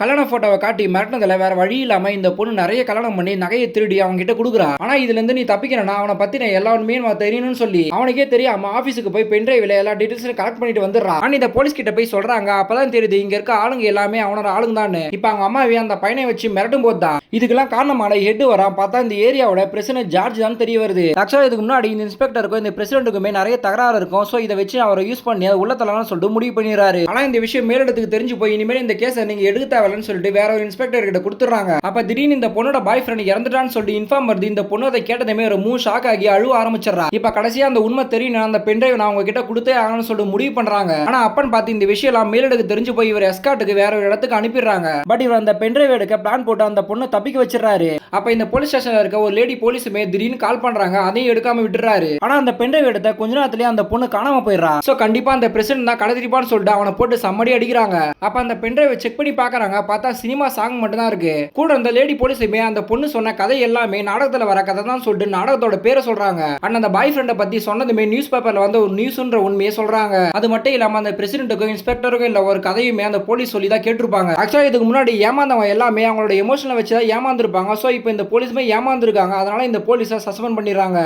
கல்யாண போட்டோவை காட்டி மிரட்டினதுல வேற வழி இல்லாம இந்த பொண்ணு நிறைய கல்யாணம் பண்ணி நகையை திருடி அவங்க கிட்ட கொடுக்குறா. ஆனா இதுல இருந்து நீ தப்பிக்கணும்னா அவனை பத்தின எல்லா உண்மையும் தெரியணும்னு சொல்லி அவனுக்கே தெரியாம ஆபீஸுக்கு போய் பென்ட்ரைவ்ல எல்லா டீடைல்ஸும் கலெக்ட் பண்ணிட்டு வந்துடுறான். ஆனா இந்த போலீஸ் கிட்ட போய் சொல்றாங்க. அப்பதான் தெரியுது இங்க இருக்க ஆளுங்க எல்லாமே அவனோட ஆளுங்க தான். இப்ப அவங்க அம்மாவே அந்த பையனை வச்சு மிரட்டும் போது தான் இதுக்கெல்லாம் காரணமான ஹெட் வரான். பார்த்தா இந்த ஏரியாவோட பிரசிடென்ட் ஜார்ஜ் தான் தெரிய வருது. ஆக்சுவலா இதுக்கு முன்னாடி இந்த இன்ஸ்பெக்டருக்கும் இந்த பிரசிடென்ட்டுக்குமே நிறைய தகராறு இருக்கும். சோ இதை வச்சு அவரை யூஸ் பண்ணி உள்ள தள்ளலாம்னு சொல்லிட்டு முடிவு பண்ணிடுறாரு. ஆனா இந்த விஷயம் மேலிடத்துக்கு தெரிஞ்சு போய் இனிமேல் இந்த கேஸை நீங்க எடுக்க தேவையில்லைன்னு சொல்லிட்டு வேற ஒரு இன்ஸ்பெக்டர் கிட்ட கொடுத்துறாங்க. அப்ப திடீர்னு இந்த பொண்ணோட பாய் ஃப்ரெண்ட் இறந்துட்டான்னு சொல்லிட்டு இன்ஃபார்ம் வருது. இந்த பொண்ணு அதை கேட்டதுமே ஒரு ஷாக் ஆகி அழுவ ஆரம்பிச்சிடறா. இப்ப கடைசியா அந்த உண்மை தெரியும் அந்த பென்ட்ரைவ் நான் உங்ககிட்ட கொடுத்தே ஆகணும்னு சொல்லிட்டு முடிவு பண்றாங்க. ஆனா அப்பன் பார்த்து இந்த விஷயம் எல்லாம் மேலிடத்துக்கு தெரிஞ்சு போய் இவர் எஸ்கார்ட்டுக்கு வேற ஒரு இடத்துக்கு அனுப்பிடுறாங்க. பட் இவர் அந்த பென்ட்ரைவ் எடுக்க பிளான் போட்டு அந்த பொண்ணை தப்பிக்க வச்சிடறாரு. அப்ப இந்த போலீஸ் ஸ்டேஷன்ல இருக்க ஒரு லேடி போலீஸுமே திடீர்னு கால் பண்றாங்க. அதையும் எடுக்காம விட்டுறாரு. ஆனா அந்த பென்ட்ரைவ் எடுத்த கொஞ்ச நேரத்திலேயே அந்த பொண்ணு காணாம போயிடுறா. சோ கண்டிப்பா அந்த பிரசிடென்ட் தான் கடத்திருப்பான்னு சொல்லிட்டு அவனை போட்டு சம்மடி அடிக்கிறாங்க. அப்ப அந்த பென்ட்ரைவ் செக் பண்ணி பாக்குறாங்க. பார்த்தா சினிமா சாங் மட்டும் தான் இருக்கு. கூட அந்த லேடி போலீஸுமே அந்த பொண்ணு சொன்ன கதை எல்லாமே நாடகத்துல வர கதை தான் சொல்லிட்டு நாடகத்தோட பேரை சொல்றாங்க. அண்ட் அந்த பாய் ஃப்ரெண்டை பத்தி சொன்னதுமே நியூஸ் பேப்பர்ல வந்து ஒரு நியூஸ்ன்ற உண்மையை சொல்றாங்க. அது மட்டும் இல்லாம அந்த பிரசிடென்ட்டுக்கும் இன்ஸ்பெக்டருக்கும் இல்ல ஒரு கதையுமே அந்த போலீஸ் சொல்லி தான் கேட்டிருப்பாங்க. ஆக்சுவலா இதுக்கு முன்னாடி ஏமாந்தவங்க எல்லாமே அவங்களோட எமோஷனை வச்சு தான் ஏமாந்துருப்பாங்க. சோ இப்போ இந்த போலீஸுமே ஏமாந்துருக்காங்க. அதனால இந்த போலீஸை சஸ்பெண்ட் பண்ணிடுறாங்க.